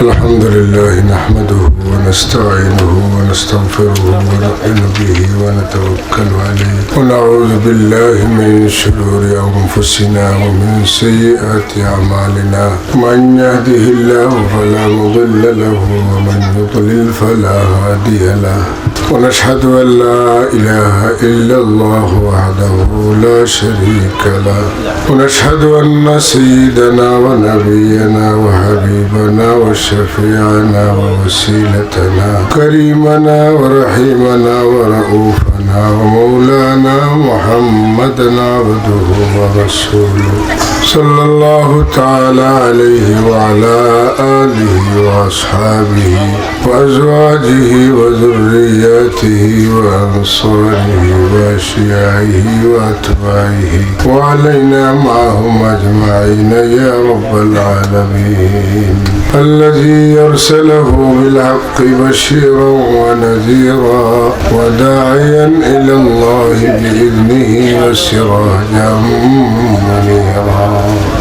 الحمد لله نحمده ونستعينه ونستغفره ونؤمن به ونتوكل عليه ونعوذ بالله من شرور أنفسنا ومن سيئات أعمالنا من يهده الله فلا مضل له ومن يضلل فلا هادي له ونشهد أن لا إله إلا الله وحده لا شريك له ونشهد أن سيدنا ونبينا وحبيبنا وشفيعنا ووسيلتنا كريمنا ورحيمنا ورؤوفنا ومولانا محمدا عبده ورسوله صلى الله تعالى عليه وعلى آله وأصحابه وأزواجه وذرياته وأنصاره وأشياعه وأتباعه وعلينا معهم أجمعين يا رب العالمين الذي يرسله بالحق بشيرا ونذيرا وداعيا إلى الله بإذنه وسراجا منيرا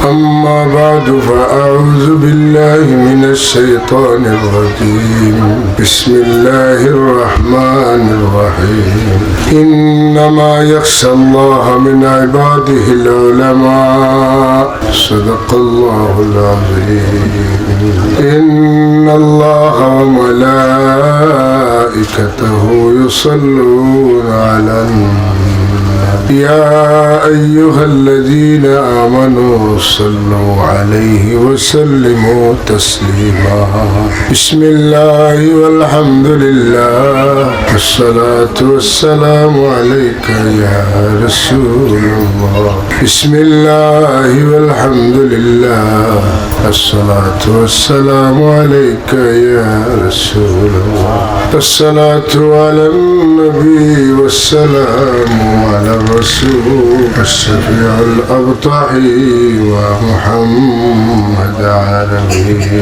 أما بعد فأعوذ بالله من الشيطان الرجيم بسم الله الرحمن الرحيم إنما يخشى الله من عباده العلماء صدق الله العظيم إن الله وملائكته يصلون على النبي يا أيها الذين آمنوا صلوا عليه وسلموا تسليما بسم الله والحمد لله والصلاة والسلام عليك يا رسول الله بسم الله والحمد لله الصلاة والسلام عليك يا رسول الله الصلاة على النبي والسلام على الرسول الشفيع الأبطحي ومحمد عربي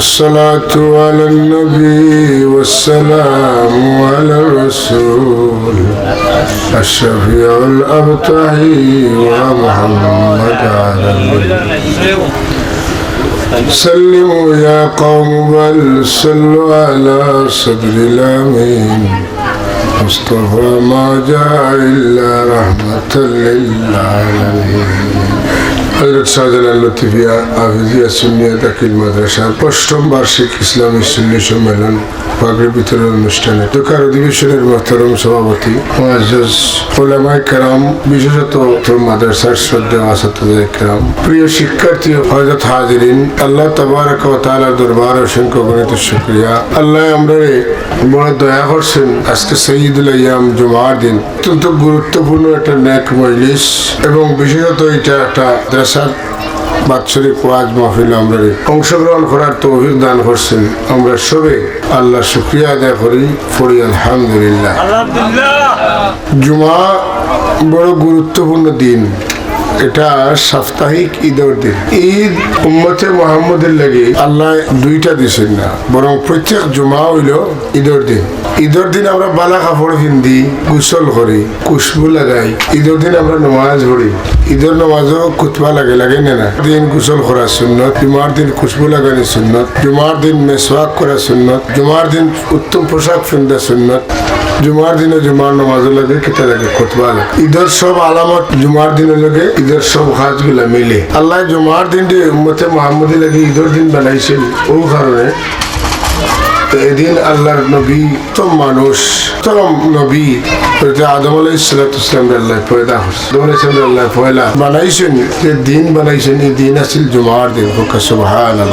الصلاة على النبي والسلام على الرسول الشفيع الأبطحي ومحمد عربي سلموا يا قوم بل صلوا على صدر الأمين مصطفى ما جاء إلا رحمة للعالمين হযরত শাহজালাল লতিফিয়া হাফিজিয়া সুন্নিয়া দাখিল মাদ্রাসার অষ্টম বার্ষিক ইসলামী সুন্নি সম্মেলন পাগড়ি বিতরণ অনুষ্ঠানে ঢাকার অধিবেশনের মোহতারম সভাপতি মুআজ্জাজ উলামায়ে কেরাম, বিশেষত মাদ্রাসার শ্রদ্ধেয় আসাতিজা কেরাম, প্রিয় শিক্ষার্থী হযরত হাজিরিন, আল্লাহ তাবারাক ওয়া তাআলার দরবারে অসংখ্য গণিত শুকরিয়া। আল্লাহ আমরারে বড় দয়া করছেন। আজকে সাইয়্যিদুল আইয়াম জুমার দিন অত্যন্ত গুরুত্বপূর্ণ একটা নেক মজলিস এবং বিশেষত এটা একটা বাৎসরিক ওয়াজ মাহফিল আমরা অংশগ্রহণ করার তৌফিক দান করছেন। আমরা সবে আল্লাহ শুকরিয়া আদায় করি, পড়ি আলহামদুলিল্লাহ। জুমা বড় গুরুত্বপূর্ণ দিন। এটা সাপ্তাহিক ঈদের দিন। ঈদ উম্মতে মুহাম্মদের লাগে আল্লাহ দুইটা দিছেন না, বরং প্রত্যেক জুমা হইল ঈদের দিন। ঈদের দিন আমরা বালা কাপড় পিন্ধি, গোসল করি, খুশবু লাগাই। ঈদের দিন আমরা নামাজ পড়ি। ঈদের নামাজও খুতবা লাগে, লাগে না? দিন গোসল করা সুন্নত, জুমার দিন খুশবু লাগানি সুন্নত, জুমার দিন মেসওয়াক করা সুন্নত, জুমার দিন উত্তম পোশাক পিন্ধা সুন্নত, জুমার দিনে জুমার নামাজ লাগে, কেটে লাগে, খুতবা লাগে। ঈদের সব আলামত জুমার দিনে লাগে, ঈদের সব কাজগুলা মিলে। আল্লাহ জুমার দিন দিয়ে উম্মতে মুহাম্মদী লাগে ঈদের দিন বানাইছেন। ও কারণে এদিন আল্লাহর নবী তো মানুষ তো নবী আদম আলাইহিস সালাম আল্লাহ পয়দা করছে। আদম আলাইহিস সালাম আল্লাহ পয়লা বানাইছেন, যে দিন বানাইছেন এই দিন আছিল জুমার দিন। সুবহানাল্লাহ।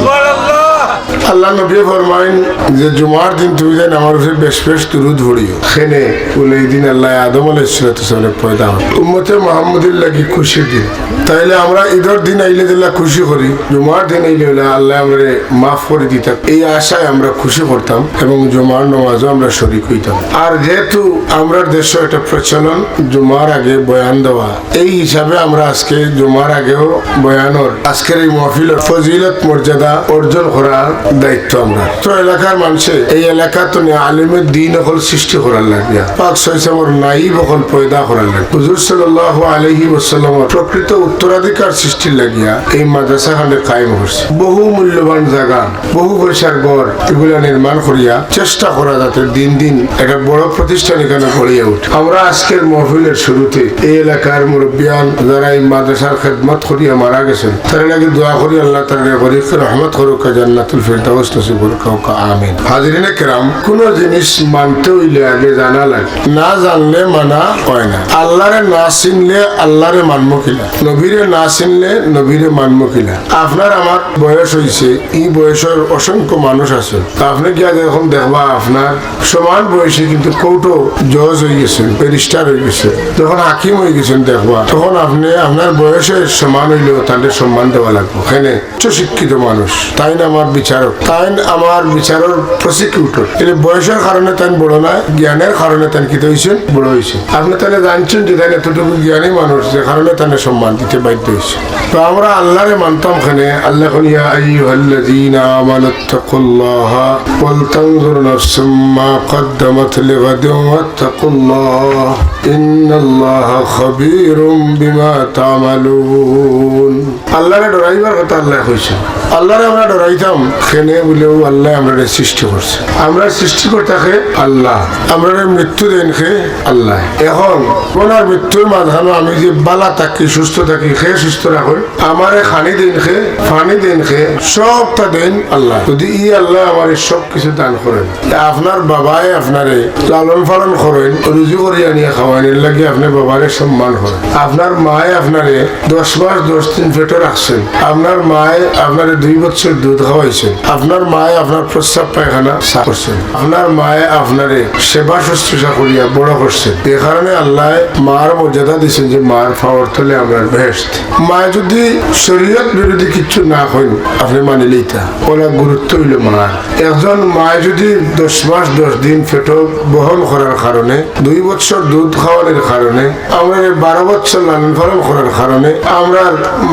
আল্লাহ নবী ফরমাইন যে জুমার দিন তুমি যেন আমার উপরে বেশ বেশ দুরূদ পড়িও। সেনে বলে এই দিন আল্লাহ আদম আলাইহিস সালাম পয়দা হয়। উম্মতে মুহাম্মদীর লাগি খুশির দিন। তাইলে আমরা ঈদের দিন আইলে দিল্লা খুশি করি, জুমার দিন আইলে আল্লাহ আমরা মাফ করে দিতাম, এই আশায় আমরা খুশি করতাম এবং জুমার নামাজও আমরা শরীক হইতাম। আর যেহেতু আমরা দেশে একটা প্রচলন জুমার আগে বয়ান দেওয়া, এই হিসাবে আমরা আজকে জুমার আগেও বয়ানর আজকের এই মাহফিলের ফজিলত মর্যাদা অর্জন করার দায়িত্ব আমরা। তো এলাকার মানুষে এই এলাকা তো আলিমের দিন হল সৃষ্টি করার লাগে, পাক ছয়সামর নাইব হল পয়দা করার লাগে। হুজুর সাল্লাল্লাহু আলাইহি ওয়াসাল্লাম প্রকৃত উত্তরাধিকার সৃষ্টির লাগিয়া এই মাদ্রাসাখানে কায়েম হচ্ছে। বহু মূল্যবান জায়গা, বহু পয়সার ঘর এগুলা নির্মাণ করিয়া চেষ্টা করা যাতে দিন দিন একটা বড় প্রতিষ্ঠান এখানে গড়িয়ে উঠে। আমরা আজকের মহফিলের শুরুতে এই এলাকার মুরব্বিয়ান যারা এই মাদ্রাসার খেদমত করিয়া মারা গেছেন তার লাগে দোয়া করি আল্লাহ তাআলা গরিবকে রহমত করুক, জান্নাতুল ফিরদাউস নসিব করুক, আমিন। হাজিরিনে কেরাম, কোন জিনিস মানতে হইলে আগে জানা লাগে, না জানলে মানা হয় না। আল্লাহরে না চিনলে আল্লাহরে মানবো কিলা, নবীরে না চিনলে নবীরে মানবো কিলা। আপনার আমার বয়স হয়েছে, এই বয়সের অসংখ্য মানুষ আছে, আপনি কি আগে এখন দেখবা আপনার সমান বয়সে কিন্তু কৌটো জজ হয়ে গেছেন, ব্যারিস্টার হয়ে গেছে, যখন হাকিম হয়ে গেছেন দেখবা, তখন আপনি আপনার বয়সের সমান হইলেও তাদের সম্মান দেওয়া লাগবে। এখানে উচ্চ শিক্ষিত মানুষ, তাই না আমার বিচারক, তাই আমার বিচারের প্রসিকিউটর, এটা বয়সের কারণে তাই বড় না, জ্ঞানের কারণে তাই কি হয়েছে বড় হয়েছে। আপনি তাহলে জানছেন যে তাই এতটুকু জ্ঞানী মানুষ, যে কারণে তাহলে সম্মান দিতে বাধ্য হয়েছে। তো আমরা আল্লাহরে মানতাম খানে, আল্লাহ ইয়া আইয়ুহাল্লাযীনা আমানুত্তাকুল্লাহা ওয়াল তানজুর নাফসুম মা কদ্দামাত লিগাদিন ওয়াত্তাকুল্লাহ ইন্নাল্লাহা খাবীরুম বিমা তা'মালুন। আল্লাহরে ডরাইবার কথা আল্লাহ কইছে। আল্লাহরে আমরা ডরাইতাম কেনে বলেও আল্লাহ আমরা সৃষ্টি করছে, আমরা সৃষ্টিকর্তাকে আল্লাহ, আমরা মৃত্যু দেন খে আল্লাহ। এখন ওনার মৃত্যুর মাঝখানে আমি যে বালা থাকি সুস্থ থাকি, খে সুস্থ রাখুন, আমারে খানি দেন খে ফানি দেন খে সবটা দেন আল্লাহ। যদি ই আল্লাহ আমার সব কিছু দান করেন, আপনার বাবাই আপনারে লালন পালন করেন, রুজি করে আনিয়ে খাওয়ানোর লাগে আপনার বাবারে সম্মান করেন, আপনার মায় আপনারে 10 মাস 10 দিন পেটে রাখছেন, আপনার মায় আপনারে 2 বছর দুধ খাওয়াইছেন, আপনার মায় আপনার প্রস্রাব পায়খানা সাফ করছেন, আপনার মায় আপনারে সেবা শুশ্রূষা করিয়া বড় করছেন। এই কারণে আল্লাহ মার মর্যাদা দিচ্ছেন যে মার পাওয়ার তলে আমরা বেহেশত। মা যদি শরীয়ত বিরোধী কিছু না হইন আপনি মানিলেই তা ওরা গুরুত্ব হইল মার। একজন মা যদি 10 মাস 10 দিন পেট বহন করার কারণে, 2 বছর দুধ খাওয়ানোর কারণে, আমরা 12 বছর লালন পালন করার কারণে আমরা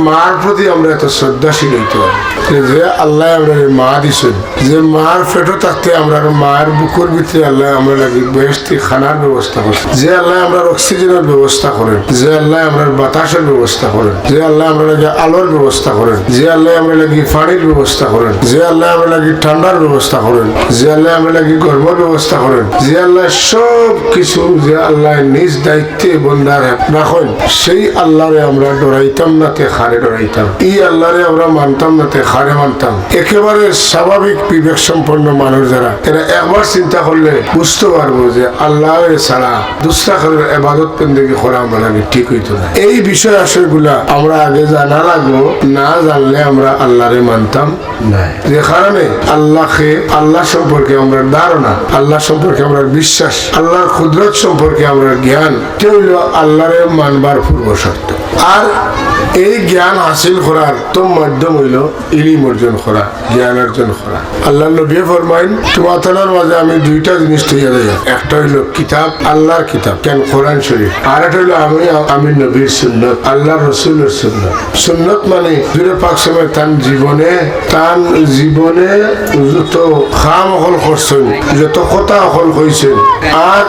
মার প্রতি আমরা এত শ্রদ্ধাশীল হইতে পারি যে আল্লাহ আমরা মা দিছেন, যে মার পেটে থাকতে আমরা মার বুকুর ভিতরে আল্লাহ আমরা লাগি বেহেশতি খানার ব্যবস্থা করছেন, যে আল্লাহ আমরা অক্সিজেনের ব্যবস্থা করেন, যে আল্লাহ আমরা বাতাসের ব্যবস্থা করেন, যে আল্লাহ আমরা লাগি আলোর ব্যবস্থা করেন, যে আল্লাহ আমরা লাগি পানির ব্যবস্থা করেন, যে আল্লাহ আমরা লাগি ঠান্ডার ব্যবস্থা করেন, যে আল্লাহ আমরা লাগি গরমের ব্যবস্থা করেন, যে আল্লাহ সব কিছু, যে আল্লাহ নিজ দায়িত্বে বন্দার রাখেন, সেই আল্লাহরে আমরা ডরাইতাম না তে খারে ডরাইতাম, এই আল্লাহরে আমরা মানতাম না তে খারে মানতাম। একেবারে স্বাভাবিক বিবেক সম্পন্ন মানুষ যারা, এরা একবার চিন্তা করলে বুঝতে পারবো যে আল্লাহ ছাড়া দুসরা কারোর ইবাদত বন্দেগী করা আমরা ঠিক হইতো না। এই বিষয় আশয়গুলা আমরা আগে জানা লাগবো, না জানলে আমরা আল্লাহরে মানতাম না। যে কারণে আল্লাহকে, আল্লাহ সম্পর্কে আমরা ধারণা, আল্লাহ সম্পর্কে আমরা বিশ্বাস, আল্লাহর কুদরত সম্পর্কে আমরা জ্ঞান, এটা হইল আল্লাহরে মানবার পূর্ব শর্ত। আর এই জ্ঞান হাসিল করার তো মাধ্যম হইল ইলম অর্জন করা, জ্ঞান অর্জন করা। আল্লাহ নবী ফরমাইন তোমার তালার মাঝে আমি 2টা জিনিস তৈরি দেয়, একটা হইল কিতাব, আল্লাহর কিতাব কেন কোরআন শরীফ, আর একটা হইল আমি নবীর সুন্নত, আল্লাহ রসুলের সুন্নত। সুন্নত মানে দুরে পাক সময় তার জীবনে যত খাম অকল করছেন, যত কথা অকল কইছেন, আর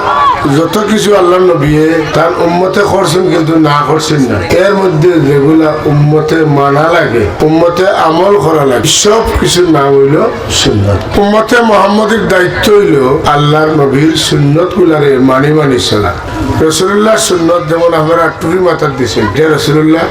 যত কিছু আল্লাহ নবী তার উম্মতে করছেন কিন্তু না করছেন না, এর মধ্যে যেগুলা উম্মতে মানা লাগে, উম্মতে আমল করা লাগে, সব কিছুর নাম হইল সুন্নত। উম্মতে মুহাম্মদের দায়িত্ব হইল আল্লাহর নবীর সুন্নত গুলারে মানি চলা। রাসূলুল্লাহ সুন্নত যেমন আমরা টুপি মাথার দিয়েছেন, যে রাসূলুল্লাহ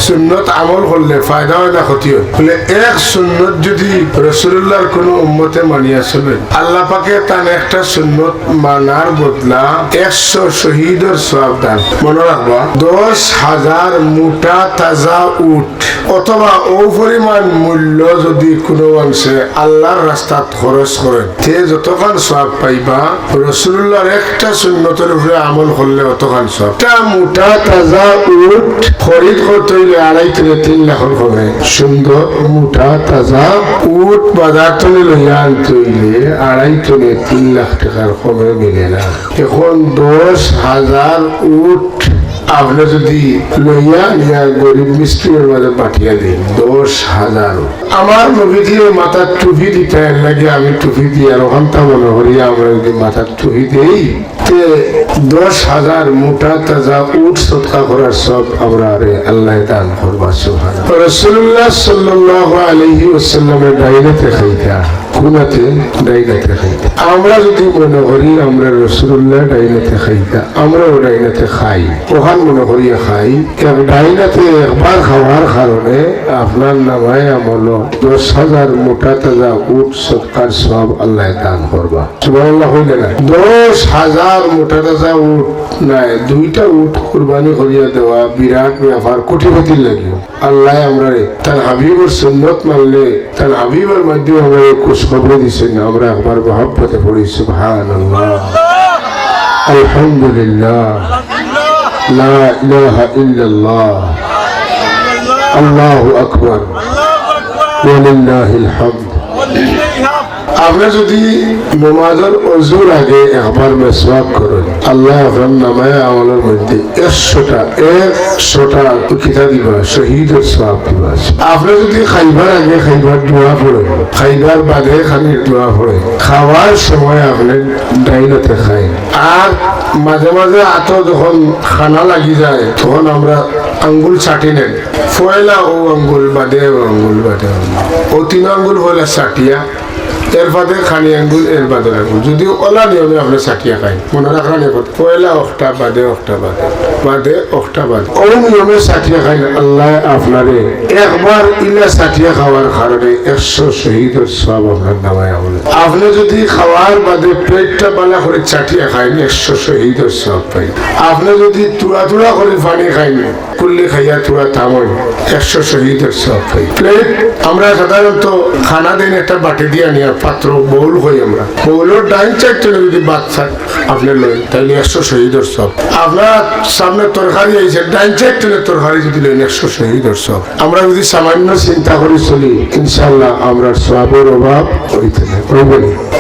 সুন্নত আমল করলে ফায়দা হয় না ক্ষতি হয়। বলে এক সুন্নত যদি রাসূলুল্লাহর কোনো উম্মতে মানিয়া চলেন, আল্লাহ পাকে তার একটা সুন্নত মানার বদলা 100 শহীদের সওয়াব দান। মনে রাখবা 10,000 মোটা তাজা উট অথবা ও পরিমাণ মূল্য যদি কোনো অংশে আল্লাহর রাস্তাত খরচ করেন, তে যতখান সওয়াব পাইবা রাসূলুল্লাহর একটা সুন্নতের উপরে আমল করলে অতখান সওয়াব। একটা মোটা তাজা উট খরিদ করতে হইলে 2.5 থেকে 3 লাখ হবে। সুন্দর মোটা তাজা উট বাজার থেকে লইয়া আনতে হইলে 2.5 থেকে 3 লাখ টাকার কমে মিলে না। এখন 10,000 উট আপনি যদি লইয়া নিয়া গরিব মিস্ত্রির মাঝে পাঠিয়ে দিন, 10,000। আমার নবী দিয়ে মাথার টুপি দিতে লাগে, আমি টুপি দিয়ে আর ওখানটা মনে করি আমরা যদি মাথার টুপি দিই তে 10,000 মোটা তাজা উট সদকা করার সব আমরা আল্লাহ দান করবা সুবহানাল্লাহ। রাসূলুল্লাহ সাল্লাল্লাহু আলাইহি ওয়াসাল্লামের ডাইনাতে খাইতা, খুনাতে ডাইনাতে খাইতা। আমরা যদি মনে করি আমরা রাসূলুল্লাহ ডাইনাতে খাইতা, আমরাও ডাইনাতে খাই, ওখান মনে করি খাই। ডাইনাতে একবার খাওয়ার কারণে আপনার নামায় আমল 10,000 মোটা তাজা উট সদকার সব আল্লাহ দান করবা সুবহানাল্লাহ। হইলে না 10,000 মোটা তাজা উট নাই, 2টা উট কুরবানি করিয়া দেওয়া বিরাট ব্যাপার, কোটিপতি লাগিও। আল্লাহ আমরা তার হাবিবের সুন্নত মানলে তার হাবিবের মাধ্যমে আমরা খুশখবরি দিছেন। আমরা একবার মহব্বতে পড়ি সুবহানাল্লাহ, আলহামদুলিল্লাহ, লা ইলাহা ইল্লাল্লাহ, আল্লাহু আকবার, ওয়ালিল্লাহিল হামদ। আপনি যদি নামাজের ওযুর আগে একবার মিসওয়াক করেন, আল্লাহ আপনার নামায় আমলের মধ্যে 100টা কিতা দিবা, শহীদের সওয়াব দিবা। আপনি যদি খাইবার আগে খাইবার দোয়া পড়েন, খাইবার বাদে খানির দোয়া পড়েন, খাওয়ার সময় আপনি ডাইনাতে খায়। আর মাঝে মাঝে আতো যখন খানা লাগি যায় তখন আমরা আঙ্গুল চাটি নেন, ফয়লা ও আঙ্গুল বাদে ও আঙ্গুল বাদে ও 3 আঙ্গুল হলে চাটিয়া, এর বাদে খানি আঙ্গুল, এর বাদে আঙ্গুল। যদি ওলা নিয়মে আমরা চাটিয়া খাই, মনে রাখা নিয়ে পয়লা অক্টা বাদে অক্টা বাদে বাদে অক্টা বাদে ও নিয়মে চাটিয়া খাই। আল্লাহ আপনারে একবার ইলা চাটিয়া খাওয়ার কারণে 100 শহীদের সওয়াব আপনার নামায় আমলে। আপনি যদি খাওয়ার বাদে পেটটা বালা করে চাটিয়া খাইন 100 শহীদের সওয়াব পাই। আপনি যদি তুড়া তুড়া করে পানি খাইন, কুল্লি খাইয়া তুড়া থামেন, 100 শহীদের সওয়াব পাই। প্লেট আমরা সাধারণত খানা দিন একটা বাটি দিয়া নিয়ে পাত্র বউল হই, আমরা বউলের ডাইন চারটে যদি বাচ্চা আপনি লইন তাইলে 100 শহীদের সওয়াব। আপনার সামনে তরকারি আইছে, ডাইন চারটে তরকারি যদি লইন 100 শহীদের সওয়াব। আমরা যদি সামান্য চিন্তা করে চলি ইনশাআল্লাহ আমরা সওয়াবের অভাব হইতে না।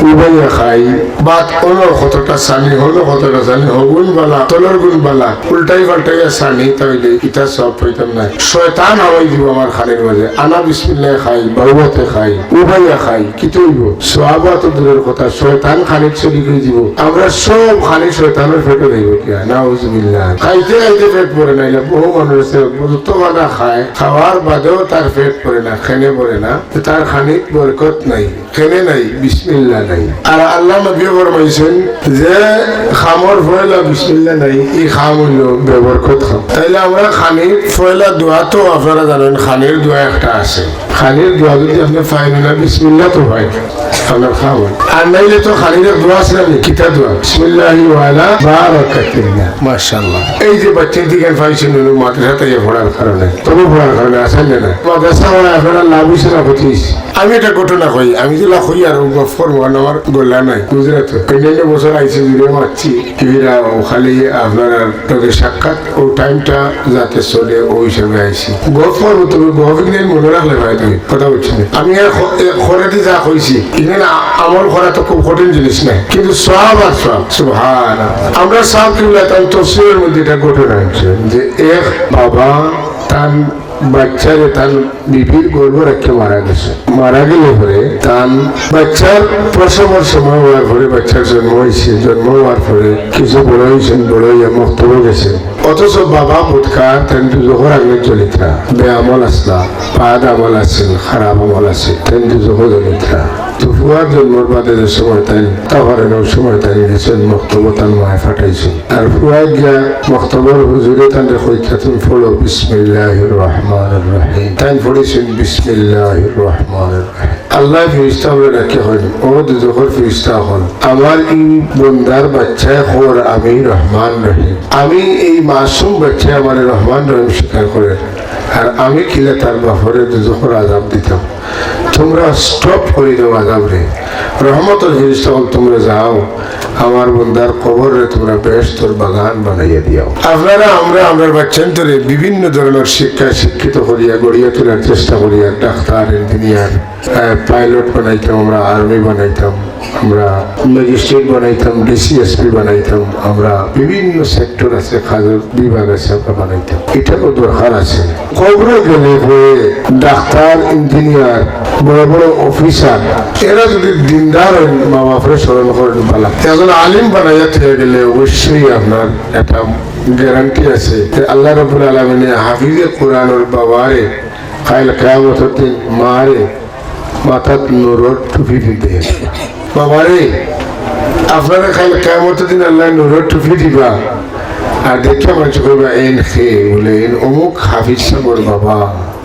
উবাইয়া খাই বাদ হলো কতটা সানি, হলো কতটা সানি, হগুন বালা তলর গুণ বালা উল্টাই পাল্টাইয়া সানি, তাইলে ইটা সব হইতাম না। শয়তান হাওয়াই দিব আমার খানের মাঝে। আনা বিসমিল্লাহ খাই, বাউতে খাই, উবাইয়া খাই, কি তৈব সোয়াবা তো দূরের কথা, শয়তান খানিক চলি করে দিব। আমরা সব খানি শয়তানের পেটে দেব কিয়া, নাউজুবিল্লাহ। খাইতে খাইতে পেট পড়ে না, বহু মানুষ আছে যত বানা খায়, খাওয়ার বাদেও তার পেট পড়ে না, খেনে পড়ে না, তার খানিক বরকত নাই, খেনে নাই, বিসমিল্লাহ নাই। আর আল্লাহ নবী ফরমাইছেন যে খামর ফয়লা বিসমিল্লাহ নাই, এই খাম হইল বেবরকত খাম। তাইলে আমরা খানির ফয়লা দোয়া তো আপনারা জানেন, খানির দোয়া একটা আছে। খানির দোয়া যদি আপনি পাইন না বিসমিল্লাহ তো হয় আপনার খাওয়ান। আর নাইলে তো খানির দোয়া আছে না, কিতা দোয়া বিসমিল্লাহি ওয়ালা বারাকাতিল্লাহ, মাশাআল্লাহ। এই যে বাচ্চা দিকে পাইছেন মাদ্রাসাতে পড়ার কারণে, তবু পড়ার কারণে আসেন না মাদ্রাসা হয় আপনারা লাভ হয়েছে না পঁচিশ। আমি একটা ঘটনা কই, আমি যেটা কই আর গফর মহান আমার গোল্লা নাই গুজরাট, কন্যান্য বছর আইসি জুড়ে মারছি টিভিরা খালি আপনার তোকে সাক্ষাৎ ও টাইমটা যাতে চলে ওই হিসাবে আইসি। গফর তুমি গহবিজ্ঞান মনে রাখলে ভাই তুমি কথা বলছি না। আমি খরাতে যা কইছি এখানে আমল করা তো খুব কঠিন জিনিস নাই, কিন্তু সব আর সব সুবহানাল্লাহ। আমরা সব কি বলতাম তফসিরের মধ্যে এটা ঘটনা হচ্ছে যে এক বাবা তার বাচ্চারে তার বিবির গর্ভ রেখে মারা গেছে। মারা গেলে পরে তার বাচ্চার প্রসবের সময় হওয়ার পরে বাচ্চার জন্ম হয়েছে, জন্ম হওয়ার পরে কিছু বড় হয়েছেন, বড় হইয়া মক্তব্য গেছে। অথচ বাবা বুধকার তেন দুজোহর আগে চলিতা বে আমল আসলা, পাদ আমল আছিল, খারাপ আমল আছে, তেন দুজোহ চলিতা। ফুয়ার জন্মর বাদে যে সময় তাই তাহলে সময় তাই গেছেন মক্তব্য তার মায় ফাটাইছেন। আর ফুয়া গিয়া মক্তব্যর হুজুরে তাদের কইতা তুমি পড়ো বিসমিল্লাহির রহমানির রহিম। তাই পড়েছেন বিসমিল্লাহির রহমানির রহিম। আল্লাহ ফিরিস্তা বলে রাখে হন, ও দুজোহর ফিরিস্তা হন, আমার এই বন্দার বাচ্চায় খবর আমি রহমান রহিম। আমি এই মাসুম বাচ্চা আমার রহমান রহিম স্বীকার করে, আর আমি খিলে তার বাপরে দুজোহর আজাব দিতাম। তোমরা স্টপ করে দাও আজাব রে, রহমতের ফিরিস্তা হল তোমরা যাও আমার বন্দার কবরে তোমরা বেহেশতের বাগান বানাইয়া দিও। আপনারা আমরা বাচ্চান্তরে বিভিন্ন ধরনের শিক্ষায় শিক্ষিত করিয়া গড়িয়া তোলার চেষ্টা করিয়া ডাক্তার, ইঞ্জিনিয়ার, পাইলট বানাইতাম, আমরা আর্মি বানাইতাম, আমরা ম্যাজিস্ট্রেট বানাইতাম, ডিসিএসপি বানাইতাম, আমরা বিভিন্ন সেক্টর আছে, খাজর বিভাগ আছে, আমরা বানাইতাম। এটারও দরকার আছে। কবরে গেলে ডাক্তার, ইঞ্জিনিয়ার, বড় বড় অফিসার এরা যদি দিনদার হয় মা বাপরে স্মরণ করেন পালা একজন আলিম বানাইয়া থেকে গেলে অবশ্যই আপনার একটা গ্যারান্টি আছে আল্লাহ রাব্বুল আলামিন হাফিজে কোরআনের বাবারে কাল কিয়ামতের দিন মারে মাথাত নূরের টুপি দিতে বাবারে আপনারা কাল কিয়ামতের দিন আল্লাহ নূরের টুপি দিবা আর দেখে মানুষ কইবা এন খে বলে অমুক হাফিজ সাহেবের বাবা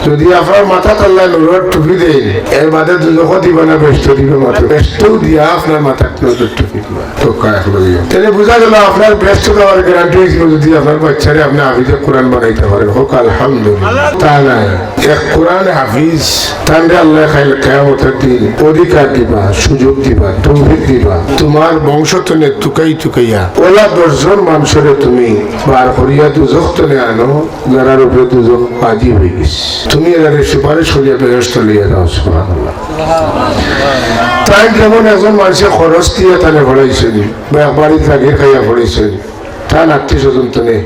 যদি আপনার মাথা আল্লাহ নূরের টুপি দেয় এর মাথায় দুজকও দিবা না ব্যস্ত দিবে মাত্র ব্যস্তও দিয়া আপনার মাথা নূরের টুপি দিবা তো কায়ক লইয়া তাহলে বোঝা গেল আপনার ব্যস্ত দেওয়ার গ্যারান্টি হয়েছিল যদি আপনার বাচ্চারে আপনি হাফিজে কোরআন বানাইতে পারেন হোক আলহামদুলিল্লাহ তা নাই এক কোরআন হাফিজ তাহলে আল্লাহ কিয়ামতের দিন অধিকার দিবা সুযোগ দিবা তৌফিক দিবা তোমার বংশ তনে টুকাইয়া ওলা 10 জন মানুষের তুমি বার করিয়া দুজক তনে আনো যারার উপরে দুজন বাজি হয়ে গেছে তুমি এর সুপারিশ করিয়া বেহেশত লইয়া যাও সুবহানাল্লাহ তাই যেমন একজন মানুষের খরচ দিয়ে তানে পড়াইছেন বা একবারই থাকে খাইয়া পড়াইছেন তার আত্মীয় স্বজন তনে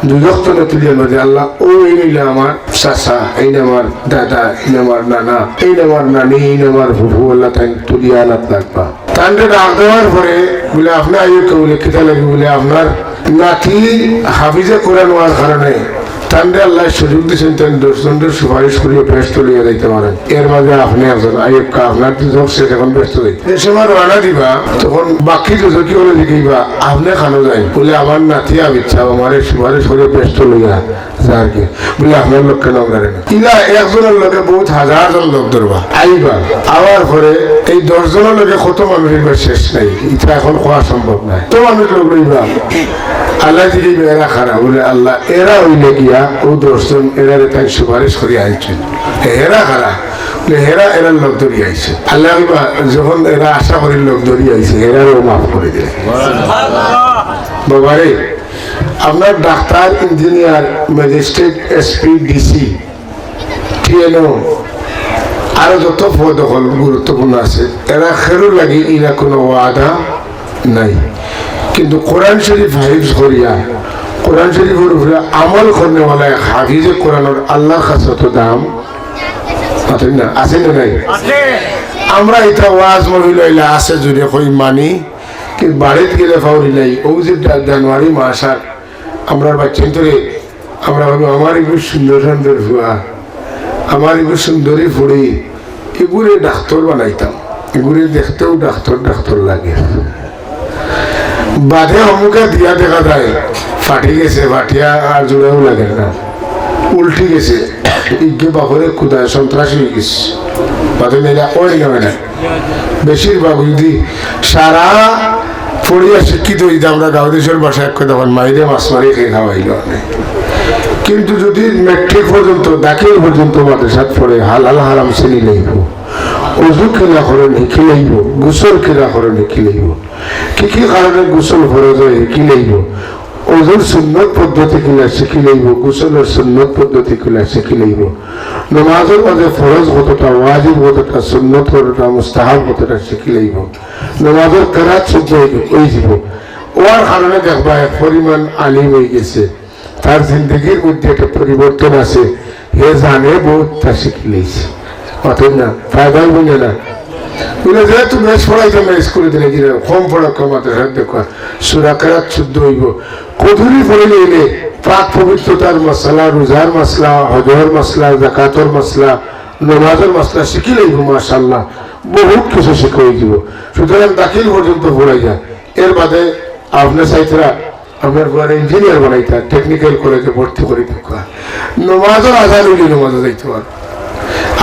দুজক তনে তুলিয়া নদী আল্লাহ ও এই নিলে আমার চাচা এই আমার দাদা এই আমার নানা এই আমার নানি এই আমার ফুফু আল্লাহ তাই তুলিয়া আনাত লাগবা তান্ডে ডাক দেওয়ার পরে বলে আপনার আয়ুকে বলে খেতে লাগে বলে আপনার নাতি হাফিজে কোরআন হওয়ার কারণে তান্ডে আল্লাহ সুযোগ দিয়েছেন তেন 10 জনের সুপারিশ করিয়া ব্যস্ত লইয়া যাইতে পারেন এর মাঝে আপনি একজন আইয়ুবকা আপনার দুজন সে যখন ব্যস্ত হই যে সময় রানা দিবা তখন বাকি দুজন কি বলে দিবা আপনি খানো যাই বলে আমার নাতি আবিচ্ছা আমার সুপারিশ করিয়া ব্যস্ত লইয়া যারকে বলে আপনার লোক কেন করেন ইলা একজনের লোকে বহুত হাজার জন লোক ধরবা আইবা আবার পরে এই 10 জনের লোকে কত মানুষের শেষ নাই এটা এখন কোয়া সম্ভব নাই তো মানুষ লোক লইবা আল্লাহ যদি এরা খারাপ বলে আল্লাহ এরা হইলে গিয়া ও 10 জন এরা তাই সুপারিশ করে আইছেন হেরা খারাপ বলে হেরা এরা লোক ধরিয়ে আইছে আল্লাহ যখন এরা আশা করি লোক ধরিয়ে আইছে এরাও মাফ করে দিলেন বাবারে আপনার doctor engineer magistrate SP DC TNO আরো যত পদ হল গুরুত্বপূর্ণ আছে এরা খেরু লাগে এরা কোনো ওয়াদা নাই কিন্তু কোরআন শরীফ হাফিজ করিয়া কোরআন শরীফের উপরে আমল করনে वाला হাফিজে কোরআনের আল্লাহর কাছে তো দাম না আছে না নাই আমরা এটা ওয়াজ মহিলা আছে জুড়ে কই মানি কি বাড়িতে গেলে ফাউরি নাই ও যে জানুয়ারি মাস আর আমরা বাচ্চা ধরে আমরা ভাবি আমার একটু সুন্দর সুন্দর হুয়া আমার একটু সুন্দরী ফুড়ি এগুলো ডাক্তার বানাইতাম এগুলো দেখতেও ডাক্তার লাগে বাদে অমুকে দিয়া দেখা যায় ফাটি গেছে ফাটিয়া আর জোড়াও লাগে না উল্টি গেছে ইগে বাপরে খুদায় সন্ত্রাসী হয়ে গেছে বাদে মেলা ওই যাবে না বেশিরভাগ যদি সারা পড়িয়া শিক্ষিত হইতে আমরা গাঁও দেশের বাসায় এক তখন মাইরে মাছ মারি খেয়ে খাওয়াইল কিন্তু যদি মেট্রিক পর্যন্ত দাখিল পর্যন্ত মাদ্রাসাত পড়ে হালাল হারাম শ্রেণী লইব অজু খেলা করেন শিখি লইব গোসল খেলা করেন শিখি লইব কি কারণে গোসল ফরজ হয় শিখি লইব অজুর সুন্নত পদ্ধতি কিলা শিখি লইব গোসলের সুন্নত পদ্ধতি কিলা শিখি লইব নামাজের মাঝে ফরজ কতটা ওয়াজিব কতটা সুন্নত কতটা মুস্তাহাব কতটা শিখি লইব নামাজের কেরাত শুদ্ধ হয়ে যাব ওর কারণে দেখবা এক পরিমাণ আলিম হয়ে গেছে তার জিন্দগির মধ্যে একটা পরিবর্তন আছে হে জানে বহুত তা শিখি লইছে অতএব না ফায়দাই বুঝে না বলে যেহেতু বেশ পড়াইতাম না স্কুলে দিলে কিনা কম পড়া কমাতে দেখো সুরা কেরাত শুদ্ধ হইব কধুরি পড়ে নিলে পাক পবিত্রতার মশলা রোজার মশলা হজর মশলা জাকাতর মশলা নমাজের মশলা শিখি লইব মাশাআল্লাহ বহুত কিছু শিখে হয়ে যাব সুতরাং দাখিল পর্যন্ত পড়াই যায় এর বাদে আপনার সাইতরা আপনার ঘরে ইঞ্জিনিয়ার বানাইতা টেকনিক্যাল কলেজে ভর্তি করে দেখা নমাজের আজান হইলে নমাজে যাইতে পারবো